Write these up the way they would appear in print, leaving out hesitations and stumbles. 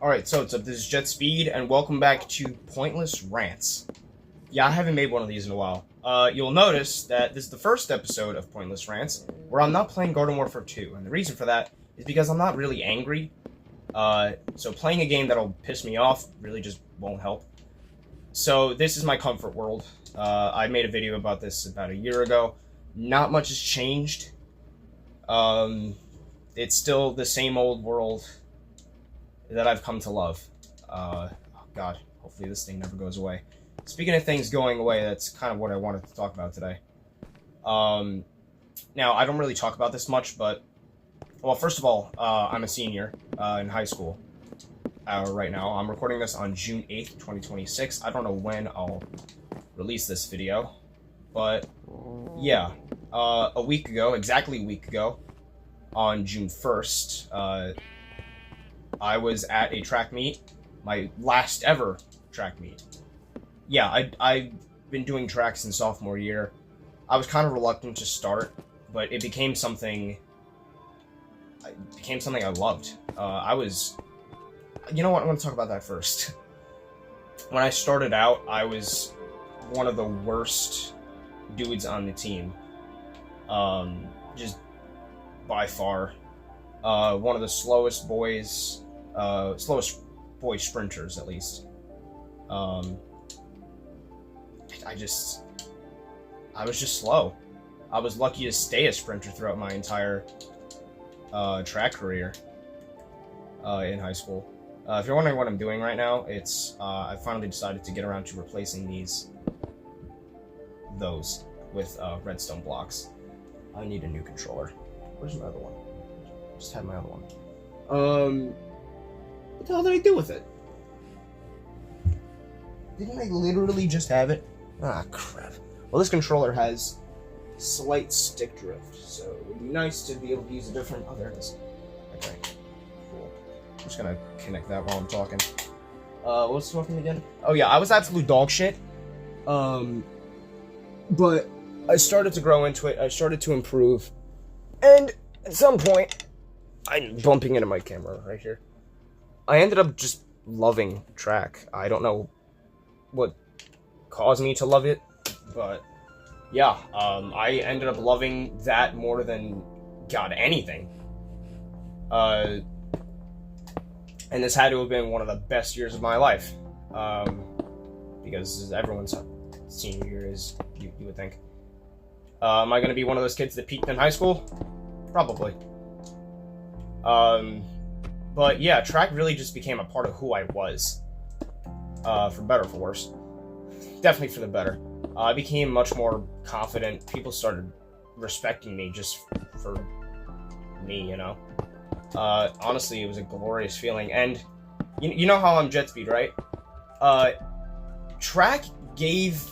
Alright, so what's up? This is JetSpeed, and welcome back to Pointless Rants. Yeah, I haven't made one of these in a while. You'll notice that this is the first episode of Pointless Rants where I'm not playing Garden Warfare 2, and the reason for that is because I'm not really angry. So playing a game that'll piss me off really just won't help. So this is my comfort world. I made a video about this about a year ago. Not much has changed. It's still the same old world that I've come to love. Oh God, hopefully this thing never goes away. Speaking of things going away, that's kind of what I wanted to talk about today. Now, I don't really talk about this much, but... Well, first of all, I'm a senior in high school right now. I'm recording this on June 8th, 2026. I don't know when I'll release this video, but yeah. A week ago, exactly a week ago, on June 1st, I was at a track meet, my last ever track meet. Yeah, I've been doing track since sophomore year. I was kind of reluctant to start, but it became something I loved. You know what, I want to talk about that first. When I started out, I was one of the worst dudes on the team. Just by far. One of the slowest boy sprinters, at least. I was just slow. I was lucky to stay a sprinter throughout my entire track career in high school. If you're wondering what I'm doing right now, it's I finally decided to get around to replacing those with redstone blocks. I need a new controller. Where's my other one? Just had my other one. What the hell did I do with it? Didn't I literally just have it? Ah, crap. Well, this controller has slight stick drift, so it would be nice to be able to use a different... Oh, there it is. Okay, cool. I'm just gonna connect that while I'm talking. What's talking again? Oh yeah, I was absolute dog shit. But I started to grow into it. I started to improve. And at some point... I'm bumping into my camera right here. I ended up just loving track. I don't know what caused me to love it, but yeah, I ended up loving that more than, God, anything. And this had to have been one of the best years of my life, because everyone's senior year is, you would think. Am I going to be one of those kids that peaked in high school? Probably. But yeah, track really just became a part of who I was, for better or for worse. Definitely for the better. I became much more confident. People started respecting me just for me, you know? Honestly, it was a glorious feeling. And you know how I'm JetSpeed, right? Track gave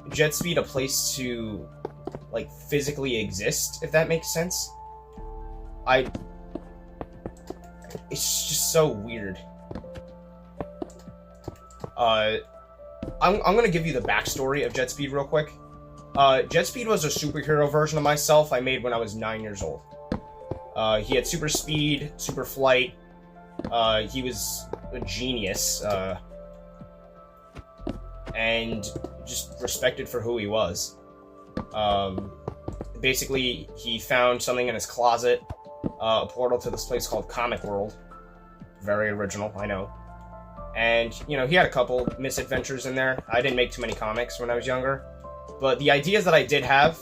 JetSpeed a place to, like, physically exist, if that makes sense. It's just so weird. I'm gonna give you the backstory of JetSpeed real quick. JetSpeed was a superhero version of myself I made when I was 9 years old. He had super speed, super flight. He was a genius, and just respected for who he was. Basically, he found something in his closet, a portal to this place called Comic World. Very original, I know. And, you know, he had a couple misadventures in there. I didn't make too many comics when I was younger. But the ideas that I did have,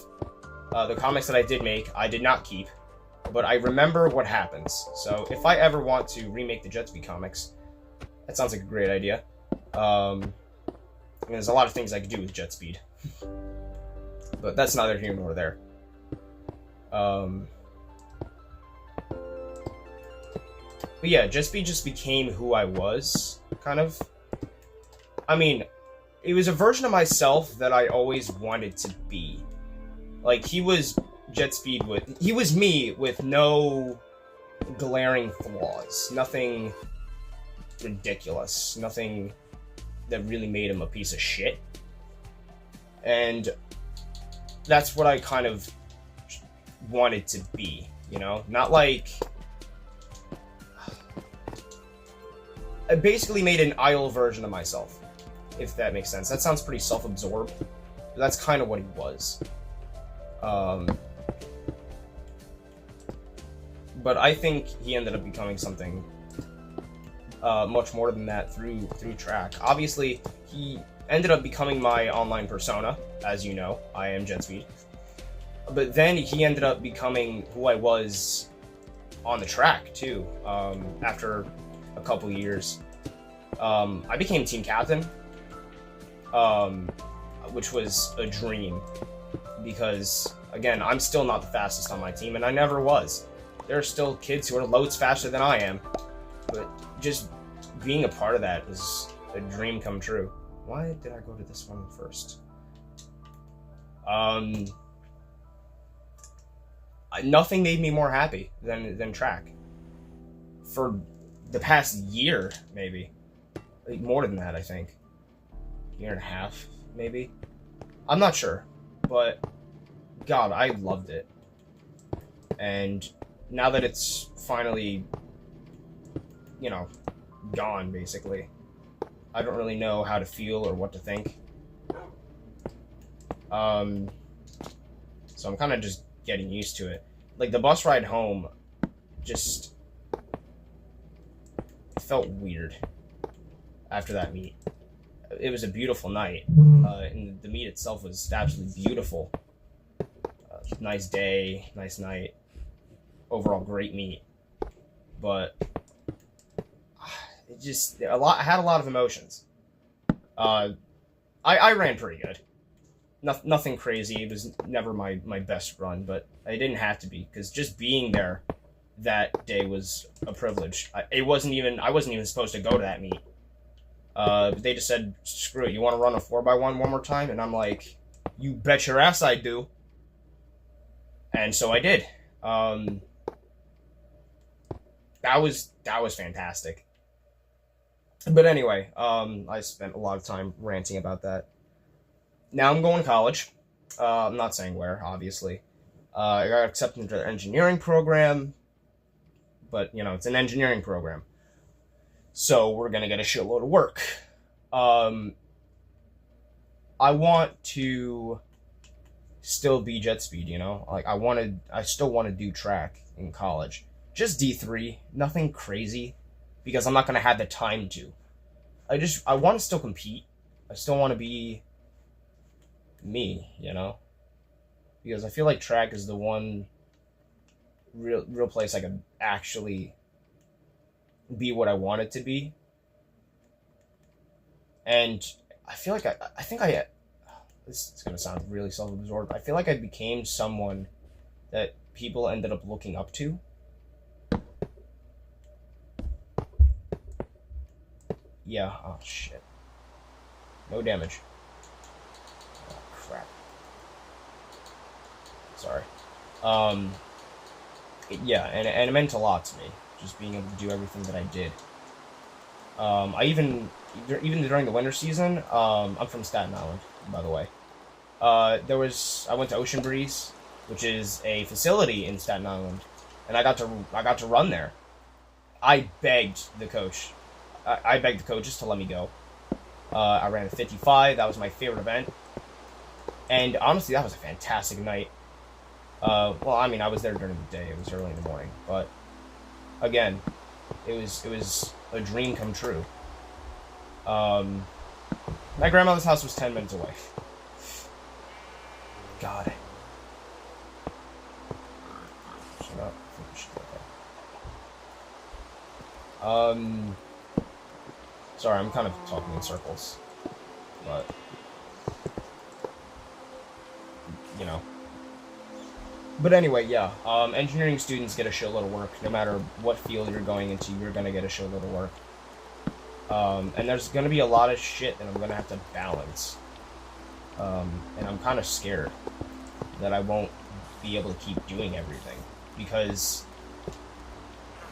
the comics that I did make, I did not keep. But I remember what happens. So if I ever want to remake the JetSpeed comics, that sounds like a great idea. I mean, there's a lot of things I could do with JetSpeed. But that's neither here nor there. But yeah, JetSpeed just became who I was, kind of. I mean, it was a version of myself that I always wanted to be. Like, he was JetSpeed he was me with no glaring flaws. Nothing ridiculous. Nothing that really made him a piece of shit. And that's what I kind of wanted to be, you know? Not like... I basically made an idle version of myself, if that makes sense. That sounds pretty self-absorbed, but that's kind of what he was. But I think he ended up becoming something much more than that through track. Obviously, he ended up becoming my online persona, as you know. I am jettspeed. But then he ended up becoming who I was on the track too. After a couple years, I became team captain, which was a dream because, again, I'm still not the fastest on my team, and I never was. There are still kids who are loads faster than I am, but just being a part of that was a dream come true. Why did I go to this one first? Nothing made me more happy than track. For the past year, maybe. Like, more than that, I think. Year and a half, maybe. I'm not sure, but God, I loved it. And now that it's finally, you know, gone, basically, I don't really know how to feel or what to think. So I'm kind of just getting used to it. Like, the bus ride home just felt weird after that meet. It was a beautiful night, and the meet itself was absolutely beautiful. Nice day, nice night. Overall, great meet. But it just I had a lot of emotions. I ran pretty good. Nothing crazy. It was never my best run, but I didn't have to be, because just being there that day was a privilege. I wasn't even supposed to go to that meet. But they just said, screw it, you want to run a 4x1 one more time? And I'm like, you bet your ass I do. And so I did. That was fantastic. But anyway, I spent a lot of time ranting about that. Now I'm going to college. I'm not saying where, obviously. I got accepted into the engineering program, but, you know, it's an engineering program. So we're going to get a shitload of work. I want to still be jettspeed, you know? Like, I still want to do track in college. Just D3, nothing crazy, because I'm not going to have the time to. I want to still compete. I still want to be me, you know? Because I feel like track is the one real place I could actually be what I want it to be. And I feel like I think this is going to sound really self-absorbed. I feel like I became someone that people ended up looking up to. Yeah, oh shit. No damage. Oh, crap. Sorry. Yeah, and it meant a lot to me, just being able to do everything that I did. I even during the winter season, I'm from Staten Island, by the way. I went to Ocean Breeze, which is a facility in Staten Island, and I got to run there. I begged the coach. I begged the coaches to let me go. I ran a 55. That was my favorite event. And honestly, that was a fantastic night. Well, I mean, I was there during the day. It was early in the morning. But, again, it was a dream come true. My grandmother's house was 10 minutes away. God. Shut up. I think we should go there. Sorry, I'm kind of talking in circles, but, you know. But anyway, yeah, engineering students get a shitload of work. No matter what field you're going into, you're going to get a shitload of work. And there's going to be a lot of shit that I'm going to have to balance. And I'm kind of scared that I won't be able to keep doing everything, because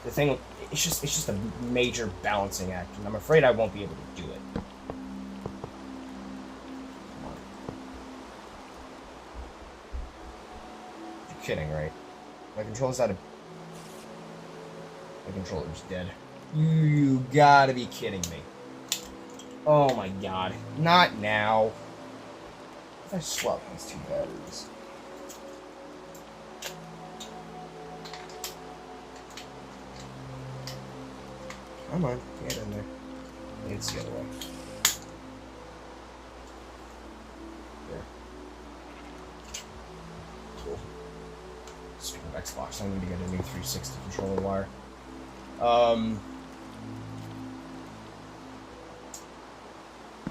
the thing, it's just a major balancing act, and I'm afraid I won't be able to do it. Come on. You're kidding, right? My controller's dead. You gotta be kidding me. Oh my god. Not now. If I swap these two batteries. Come on, get in there. It's the other way. There. Cool. Speaking of Xbox, I need to get a new 360 controller wire.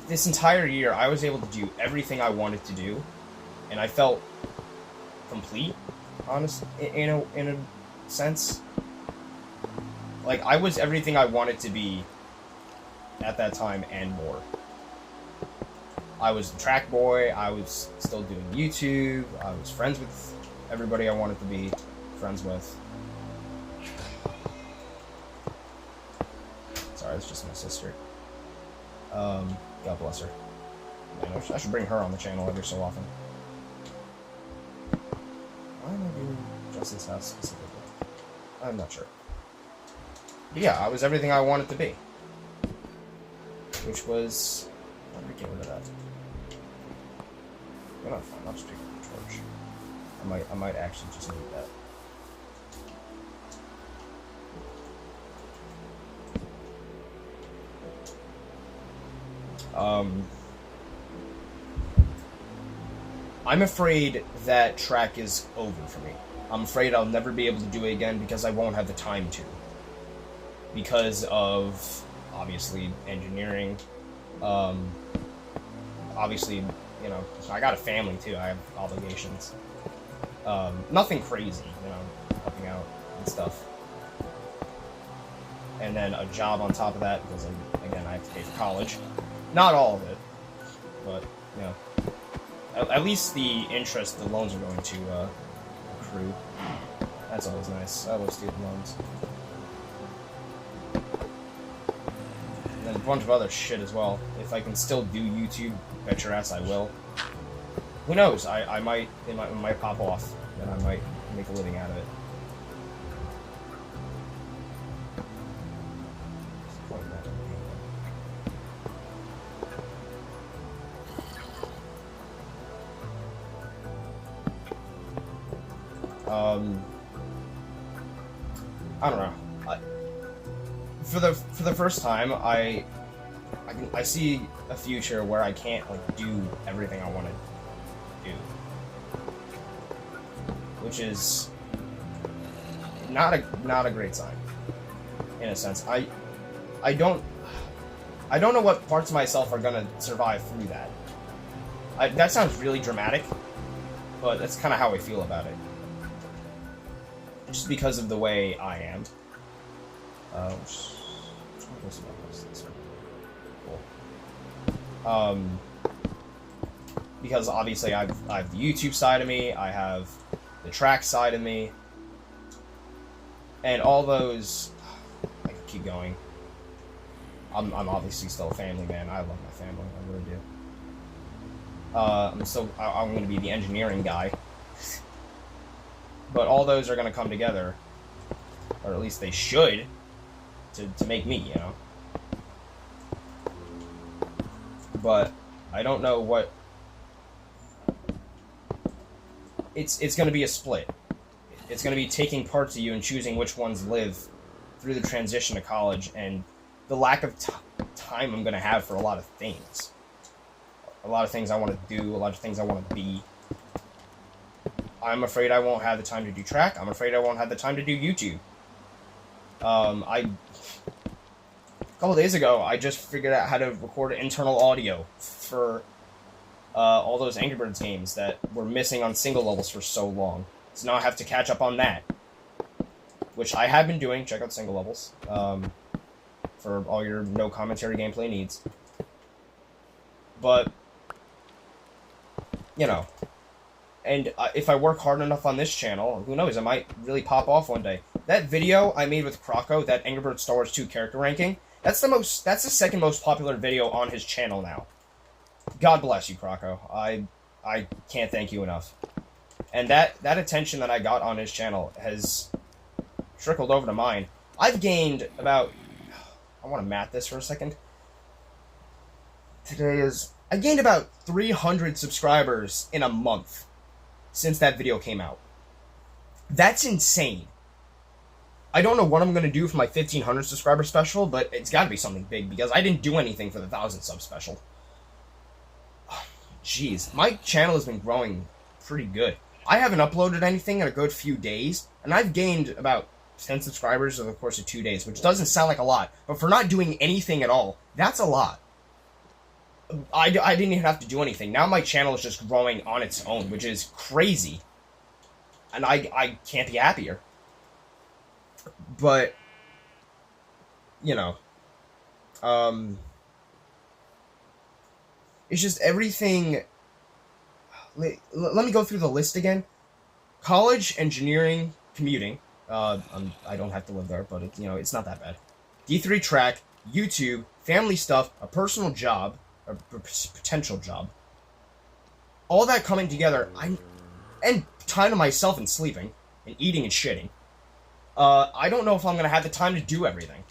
This entire year, I was able to do everything I wanted to do, and I felt complete, honestly, in a sense. Like, I was everything I wanted to be at that time and more. I was the track boy, I was still doing YouTube, I was friends with everybody I wanted to be friends with. Sorry, it's just my sister. God bless her. Man, I should bring her on the channel every so often. Why am I doing Justin's house specifically? I'm not sure. But yeah, I was everything I wanted to be. Which was... Let me get rid of that. You're not fine, I'll just pick up the torch. I might actually just need that. I'm afraid that track is over for me. I'm afraid I'll never be able to do it again because I won't have the time to. Because of, obviously, engineering. Obviously, you know, I got a family too. I have obligations. Nothing crazy, you know, helping out and stuff. And then a job on top of that because, again, I have to pay for college. Not all of it, but, you know, at least the interest the loans are going to accrue. That's always nice. I love student loans. And then a bunch of other shit as well. If I can still do YouTube, bet your ass I will. Who knows? I might, it might pop off, and I might make a living out of it. I don't know. For the first time, I see a future where I can't like do everything I want to do, which is not a great sign. In a sense, I don't know what parts of myself are gonna survive through that. That sounds really dramatic, but that's kind of how I feel about it. Just because of the way I am. Cool. Because obviously I have the YouTube side of me, I have the track side of me, and all those. I could keep going. I'm obviously still a family man. I love my family. I really do. I'm going to be the engineering guy. But all those are going to come together, or at least they should, to make me, you know. But I don't know what. It's going to be a split. It's going to be taking parts of you and choosing which ones live through the transition to college and the lack of time I'm going to have for a lot of things. A lot of things I want to do, a lot of things I want to be. I'm afraid I won't have the time to do track. I'm afraid I won't have the time to do YouTube. A couple days ago, I just figured out how to record internal audio for all those Angry Birds games that were missing on single levels for so long. So now I have to catch up on that, which I have been doing. Check out single levels for all your no commentary gameplay needs. But, you know... And if I work hard enough on this channel, who knows, I might really pop off one day. That video I made with Croco, that Angry Birds Star Wars 2 character ranking, that's the second most popular video on his channel now. God bless you, Croco. I can't thank you enough. And that attention that I got on his channel has trickled over to mine. I've gained about I want to mat this for a second. Today is... I gained about 300 subscribers in a month since that video came out. That's insane. I don't know what I'm going to do for my 1,500 subscriber special, but it's got to be something big, because I didn't do anything for the 1,000 sub special. Jeez, my channel has been growing pretty good. I haven't uploaded anything in a good few days, and I've gained about 10 subscribers over the course of 2 days, which doesn't sound like a lot, but for not doing anything at all, that's a lot. I didn't even have to do anything. Now my channel is just growing on its own, which is crazy. And I can't be happier. But, you know, it's just everything. Let me go through the list again. College, engineering, commuting. I don't have to live there, but it's not that bad. D3 track, YouTube, family stuff, a personal job, a potential job. All that coming together, and time to myself and sleeping, and eating and shitting. I don't know if I'm going to have the time to do everything.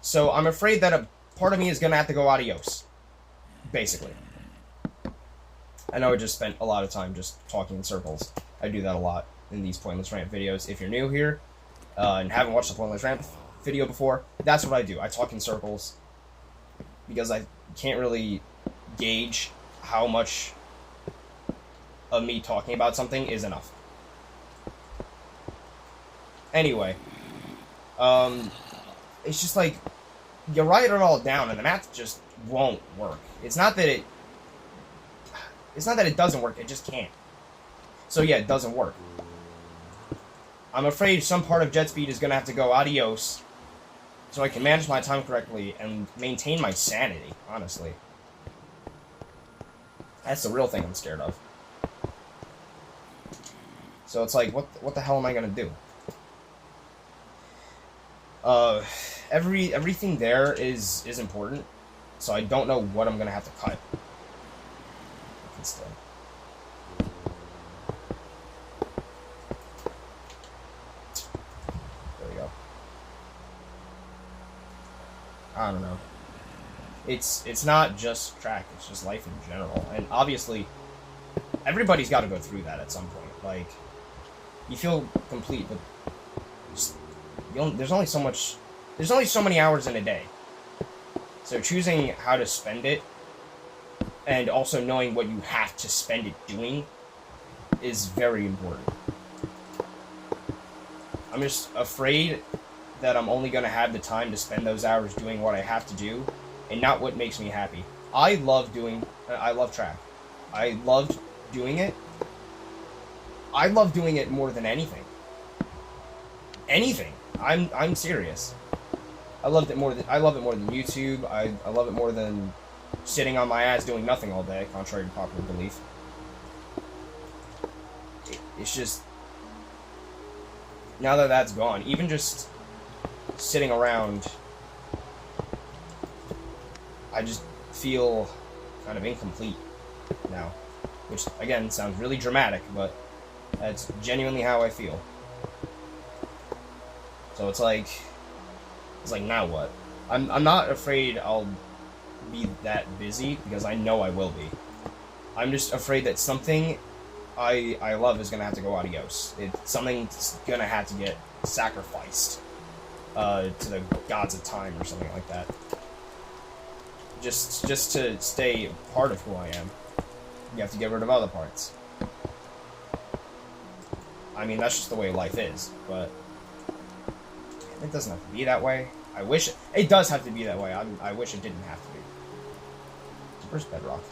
So I'm afraid that a part of me is going to have to go adios. Basically. I know I just spent a lot of time just talking in circles. I do that a lot in these Pointless Rant videos. If you're new here, and haven't watched the Pointless Rant video before, that's what I do. I talk in circles. Because I can't really gauge how much of me talking about something is enough. Anyway, it's just like, you write it all down and the math just won't work. It's not that it doesn't work, it just can't. So yeah, it doesn't work. I'm afraid some part of JetSpeed is gonna have to go adios, so I can manage my time correctly and maintain my sanity, honestly. That's the real thing I'm scared of. So it's like, what the hell am I gonna do? Everything there is important, so I don't know what I'm gonna have to cut. Instead. There we go. I don't know. It's not just track, it's just life in general. And obviously, everybody's got to go through that at some point. Like, you feel complete, but just, there's only so many hours in a day. So choosing how to spend it, and also knowing what you have to spend it doing, is very important. I'm just afraid that I'm only going to have the time to spend those hours doing what I have to do, and not what makes me happy. I love track. I loved doing it. I love doing it more than anything. Anything. I'm serious. I love it more than YouTube. I love it more than sitting on my ass doing nothing all day, contrary to popular belief. It's just, now that that's gone, even just sitting around, I just feel kind of incomplete now. Which, again, sounds really dramatic, but that's genuinely how I feel. So it's like now what? I'm not afraid I'll be that busy, because I know I will be. I'm just afraid that something I love is gonna have to go adios. Something's gonna have to get sacrificed to the gods of time or something like that. Just to stay part of who I am, you have to get rid of other parts. I mean, that's just the way life is, but it doesn't have to be that way. I wish it does have to be that way. I wish it didn't have to be. Where's bedrock?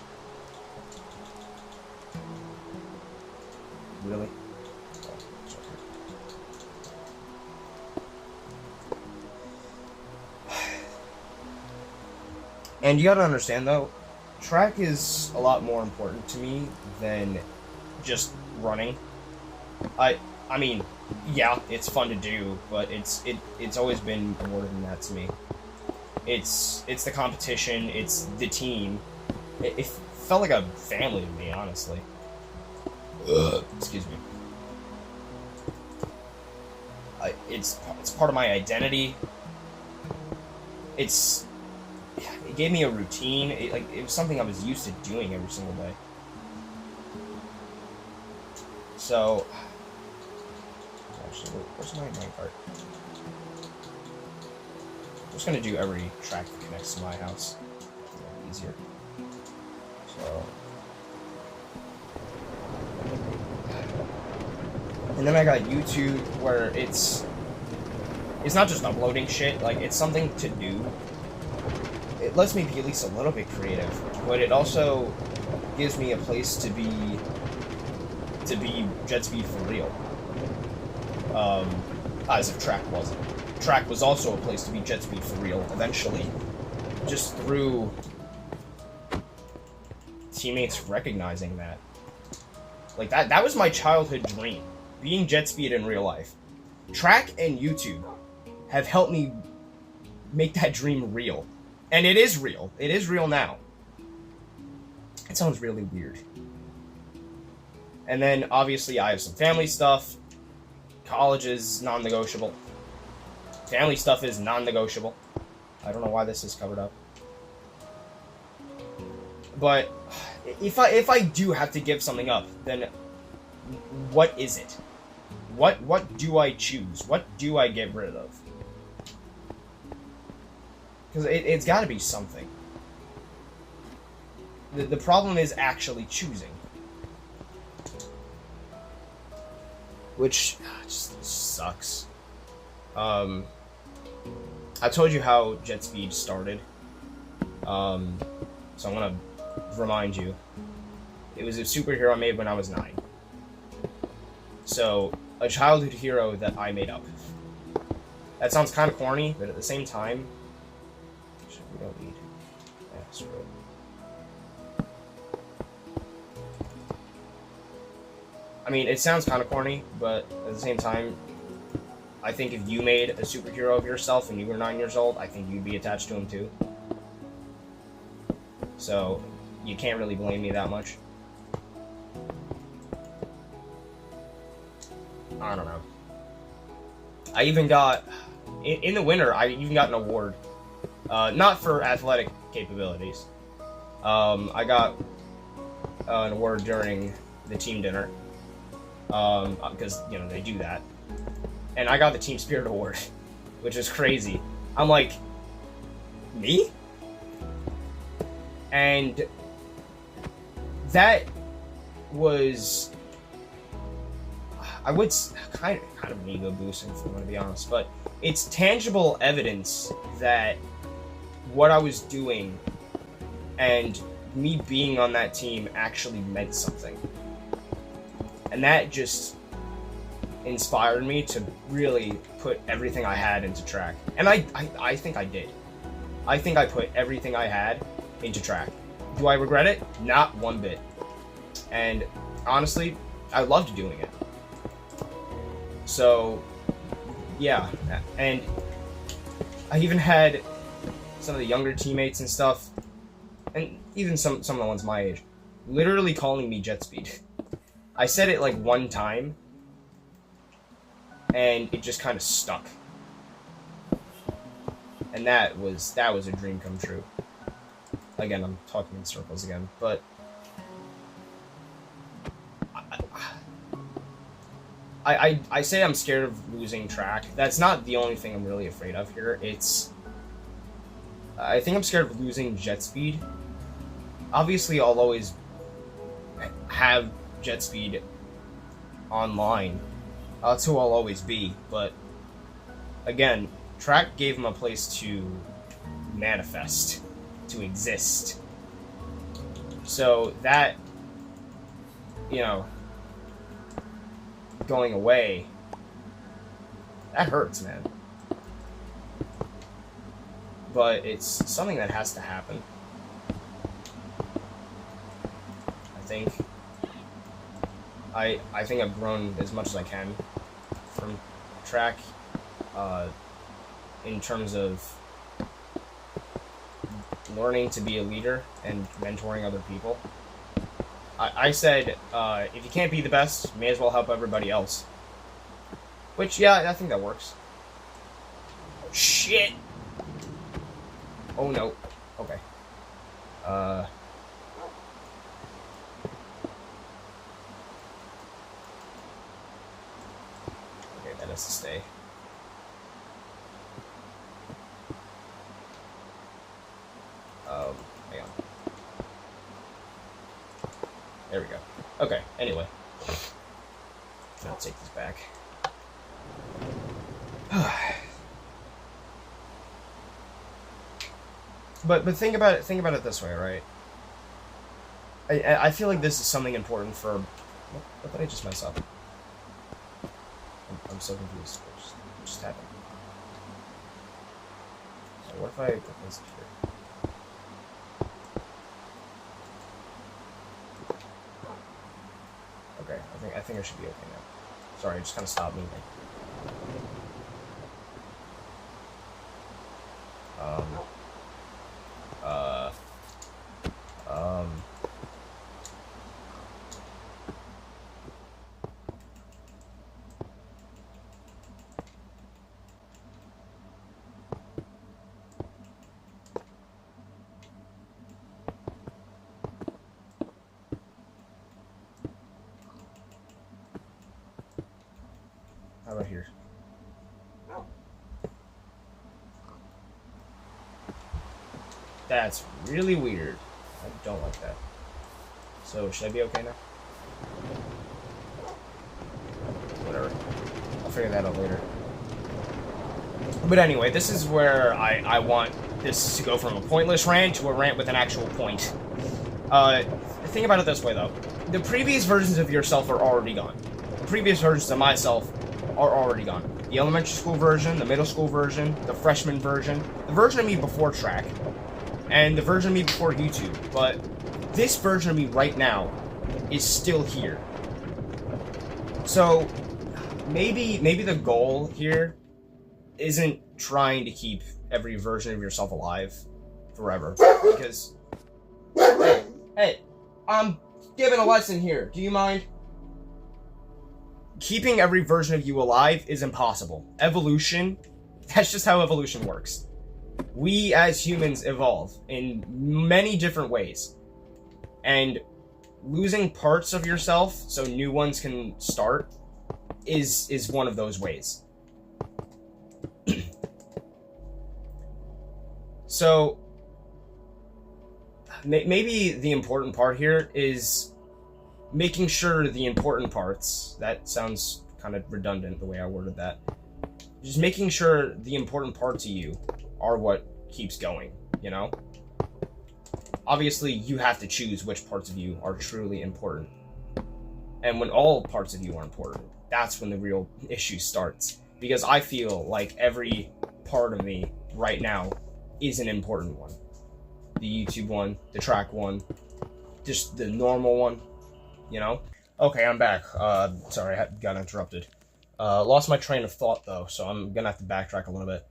Really? Oh, it's right here. And you gotta understand, though, track is a lot more important to me than just running. I mean, yeah, it's fun to do, but it's always been more than that to me. It's the competition, it's the team. It felt like a family to me, honestly. Excuse me. It's part of my identity. it gave me a routine. It was something I was used to doing every single day. So, actually, where's my minecart? I'm just gonna do every track that connects to my house. Easier. So, and then I got YouTube, where it's not just uploading shit. Like, it's something to do. It lets me be at least a little bit creative, but it also gives me a place to be JetSpeed for real. As if Track wasn't. Track was also a place to be JetSpeed for real, eventually. Just through teammates recognizing that. Like, that was my childhood dream. Being JetSpeed in real life. Track and YouTube have helped me make that dream real. And it is real. It is real now. It sounds really weird. And then, obviously, I have some family stuff. College is non-negotiable. Family stuff is non-negotiable. I don't know why this is covered up. But if I do have to give something up, then what is it? What do I choose? What do I get rid of? Because it's got to be something. The problem is actually choosing. Which just sucks. I told you how JetSpeed started. So I'm gonna remind you. It was a superhero I made when I was 9. So, a childhood hero that I made up. That sounds kind of corny, but at the same time, we don't need. Yeah, screw it. I mean, it sounds kind of corny, but at the same time, I think if you made a superhero of yourself and you were 9 years old, I think you'd be attached to him too. So, you can't really blame me that much. I don't know. I even got, in the winter, I even got an award. Not for athletic capabilities. I got an award during the team dinner. Because, you know, they do that. And I got the Team Spirit Award, which is crazy. I'm like, me? And that was, I would kind of an ego boost, if I'm going to be honest, but it's tangible evidence that what I was doing and me being on that team actually meant something. And that just inspired me to really put everything I had into track. And I think I did. I think I put everything I had into track. Do I regret it? Not one bit. And honestly, I loved doing it. So, yeah. And I even had some of the younger teammates and stuff, and even some of the ones my age, literally calling me JetSpeed. I said it like one time, and it just kind of stuck. And that was a dream come true. Again, I'm talking in circles again, but I say I'm scared of losing track. That's not the only thing I'm really afraid of here. I think I'm scared of losing JetSpeed. Obviously, I'll always have JetSpeed online. That's who I'll always be, but again, track gave him a place to manifest, to exist. So that, you know, going away, that hurts, man. But it's something that has to happen. I think I've grown as much as I can from track, in terms of learning to be a leader and mentoring other people. I said, if you can't be the best, may as well help everybody else. Which, yeah, I think that works. Shit! Oh no. Okay. Okay, that has to stay. Hang on. There we go. Okay, anyway. I'll take this back. But think about it this way, right? I feel like this is something important for... What did I just mess up? I'm so confused. What just happened? So what if I put this here? Okay, I think I should be okay now. Sorry, I just kind of stopped moving. How about here? That's really weird. I don't like that. So, should I be okay now? Whatever. I'll figure that out later. But anyway, this is where I want this to go from a pointless rant to a rant with an actual point. Think about it this way, though. The previous versions of yourself are already gone. The previous versions of myself are already gone. The elementary school version, the middle school version, the freshman version, the version of me before track, and the version of me before YouTube. But this version of me right now is still here. So maybe the goal here isn't trying to keep every version of yourself alive forever. Because hey, I'm giving a lesson here. Do you mind? Keeping every version of you alive is impossible. Evolution, that's just how evolution works. We as humans evolve in many different ways. And losing parts of yourself so new ones can start is one of those ways. So maybe the important part here is making sure the important parts, that sounds kind of redundant the way I worded that, just making sure the important parts of you are what keeps going, you know? Obviously, you have to choose which parts of you are truly important. And when all parts of you are important, that's when the real issue starts. Because I feel like every part of me right now is an important one. The YouTube one, the track one, just the normal one. You know? Okay, I'm back. Sorry, I got interrupted. Lost my train of thought, though, so I'm gonna have to backtrack a little bit.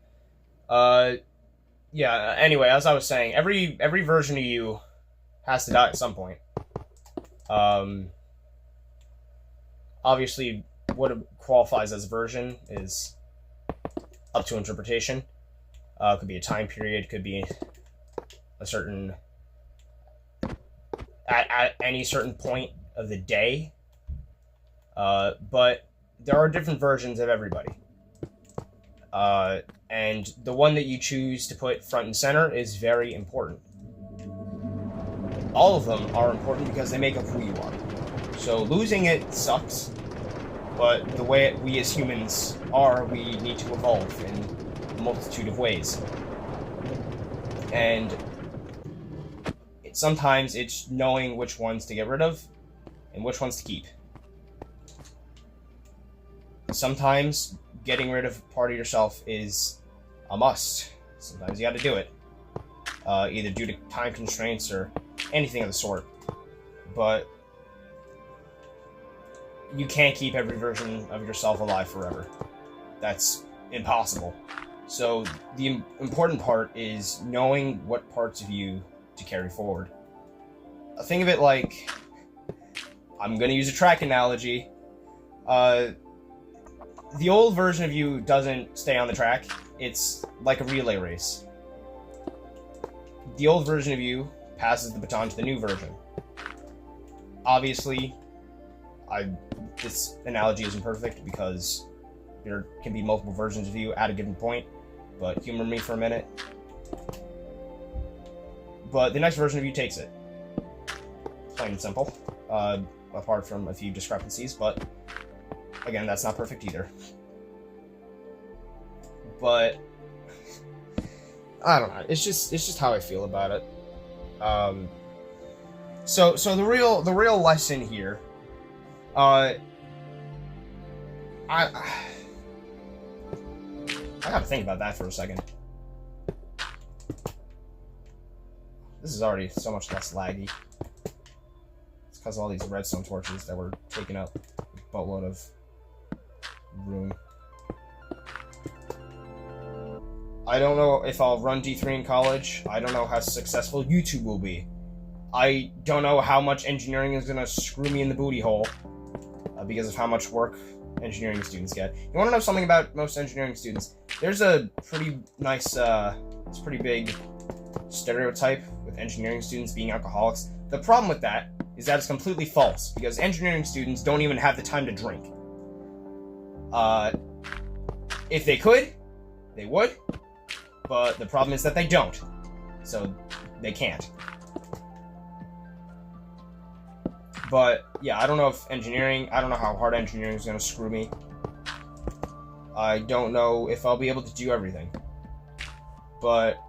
Yeah, anyway, as I was saying, every version of you has to die at some point. Obviously, what qualifies as a version is up to interpretation. Could be a time period, could be a certain... At any certain point of the day, but there are different versions of everybody, and the one that you choose to put front and center is very important. All of them are important because they make up who you are. So losing it sucks, but the way we as humans are, we need to evolve in a multitude of ways. And sometimes it's knowing which ones to get rid of and which ones to keep. Sometimes getting rid of part of yourself is a must. Sometimes you gotta do it. Either due to time constraints or anything of the sort. But you can't keep every version of yourself alive forever. That's impossible. So the important part is knowing what parts of you to carry forward. Think of it like, I'm gonna use a track analogy. The old version of you doesn't stay on the track. It's like a relay race. the old version of you passes the baton to the new version. Obviously, this analogy isn't perfect because there can be multiple versions of you at a given point, but humor me for a minute. But the next version of you takes it. Plain and simple. Apart from a few discrepancies, but again, that's not perfect either. But I don't know. It's just how I feel about it. So the real lesson here. I gotta think about that for a second. This is already so much less laggy. It's because of all these redstone torches that were taking up a boatload of room. I don't know if I'll run D3 in college. I don't know how successful YouTube will be. I don't know how much engineering is gonna screw me in the booty hole because of how much work engineering students get. You want to know something about most engineering students? There's a pretty nice, it's pretty big stereotype with engineering students being alcoholics. The problem with that is that it's completely false because engineering students don't even have the time to drink. If they could, they would, but the problem is that they don't, so they can't. But yeah, I don't know how hard engineering is going to screw me. I don't know if I'll be able to do everything. But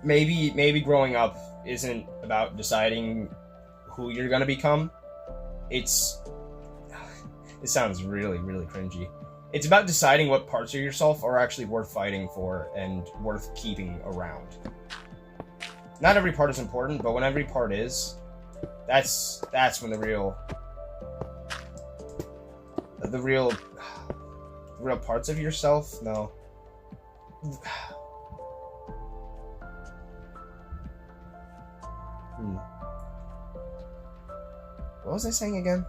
maybe growing up isn't about deciding who you're going to become. It sounds really, really cringy. It's about deciding what parts of yourself are actually worth fighting for and worth keeping around. Not every part is important, but when every part is, that's when the real parts of yourself, no. What was I saying again?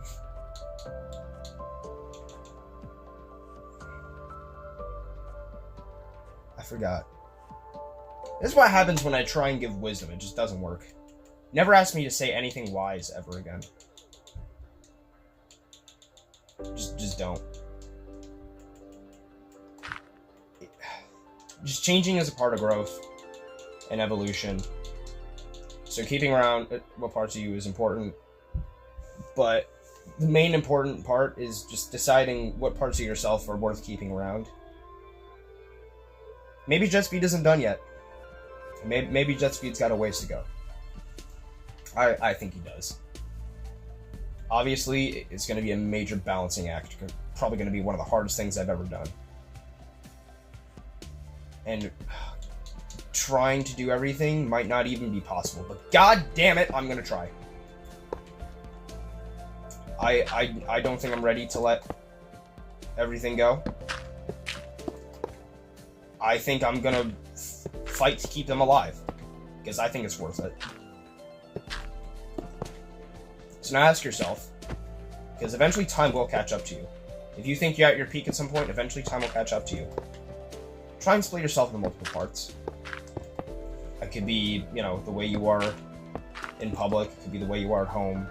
I forgot. This is what happens when I try and give wisdom. It just doesn't work. Never ask me to say anything wise ever again. Just don't. Just changing is a part of growth and evolution. So keeping around what parts of you is important. But the main important part is just deciding what parts of yourself are worth keeping around. Maybe jettspeed isn't done yet. Maybe jettspeed's got a ways to go. I think he does. Obviously, it's going to be a major balancing act. Probably going to be one of the hardest things I've ever done. And trying to do everything might not even be possible. But god damn it, I'm going to try. I don't think I'm ready to let everything go. I think I'm going to fight to keep them alive, because I think it's worth it. So now ask yourself, because eventually time will catch up to you. If you think you're at your peak at some point, eventually time will catch up to you. Try and split yourself into multiple parts. It could be, you know, the way you are in public. It could be the way you are at home.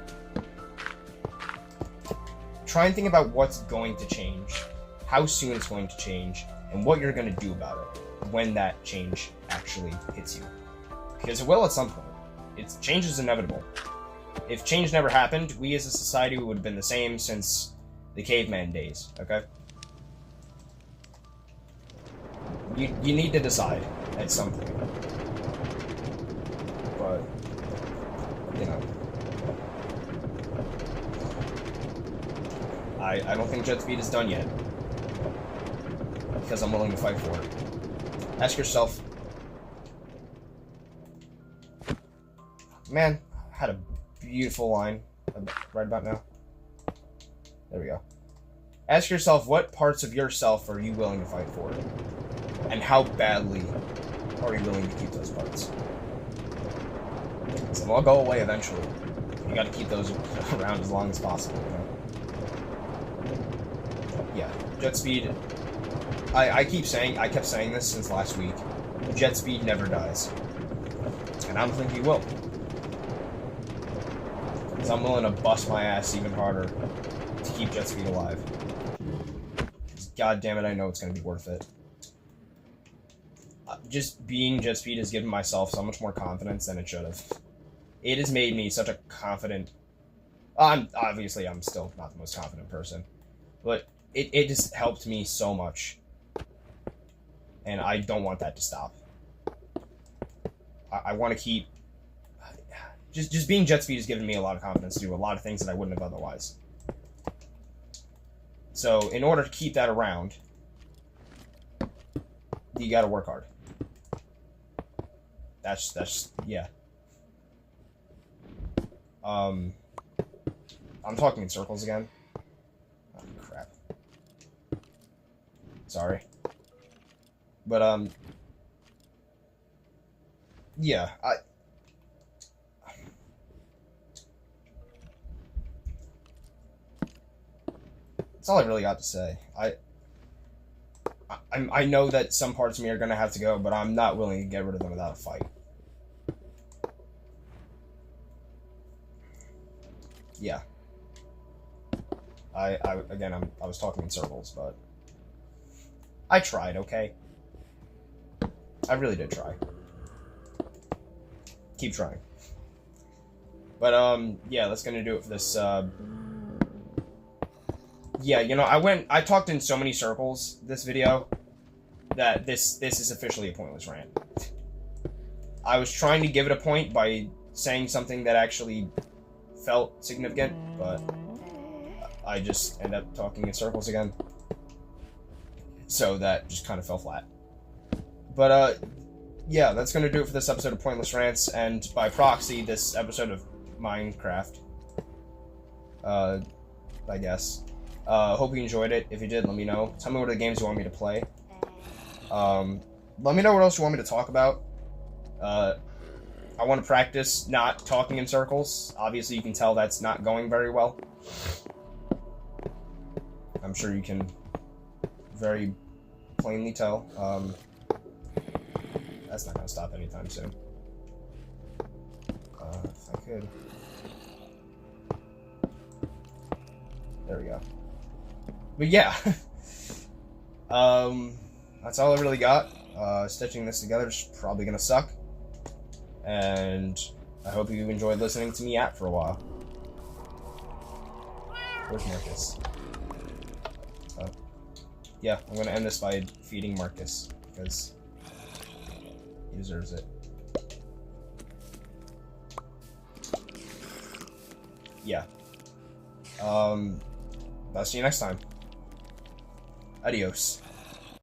Try and think about what's going to change, how soon it's going to change, and what you're going to do about it when that change actually hits you. Because it will at some point. Change is inevitable. If change never happened, we as a society would have been the same since the caveman days, okay? You need to decide at some point. But, you know. I don't think jettspeed is done yet. Because I'm willing to fight for it. Ask yourself, man, I had a beautiful line right about now. There we go. Ask yourself, what parts of yourself are you willing to fight for? And how badly are you willing to keep those parts? So they'll go away eventually. You gotta keep those around as long as possible, you know? Yeah, jettspeed. I kept saying this since last week. jet speed never dies. And I don't think he will. Because I'm willing to bust my ass even harder to keep jet speed alive. God damn it, I know it's going to be worth it. Just being jet speed has given myself so much more confidence than it should have. It has made me such a confident... Obviously, I'm still not the most confident person. But it just helped me so much. And I don't want that to stop. I want to keep... Just being jet speed has given me a lot of confidence to do a lot of things that I wouldn't have otherwise. So, in order to keep that around, you gotta work hard. That's, yeah. I'm talking in circles again. Oh, crap. Sorry. But, yeah, that's all I really got to say. I know that some parts of me are gonna have to go, but I'm not willing to get rid of them without a fight. Yeah. Again, I was talking in circles, but I tried, okay? I really did try. Keep trying. But, yeah, that's gonna do it for this, yeah, you know, I talked in so many circles this video that this is officially a pointless rant. I was trying to give it a point by saying something that actually felt significant, but I just end up talking in circles again. So that just kind of fell flat. But, yeah, that's going to do it for this episode of Pointless Rants, and by proxy, this episode of Minecraft. I guess. Hope you enjoyed it. If you did, let me know. Tell me what are the games you want me to play. Let me know what else you want me to talk about. I want to practice not talking in circles. Obviously, you can tell that's not going very well. I'm sure you can very plainly tell. That's not going to stop anytime soon. If I could. There we go. But yeah. That's all I really got. Stitching this together is probably going to suck. And I hope you enjoyed listening to me yap for a while. Where's Marcus? Yeah, I'm going to end this by feeding Marcus, because he deserves it. Yeah. I'll see you next time. Adios.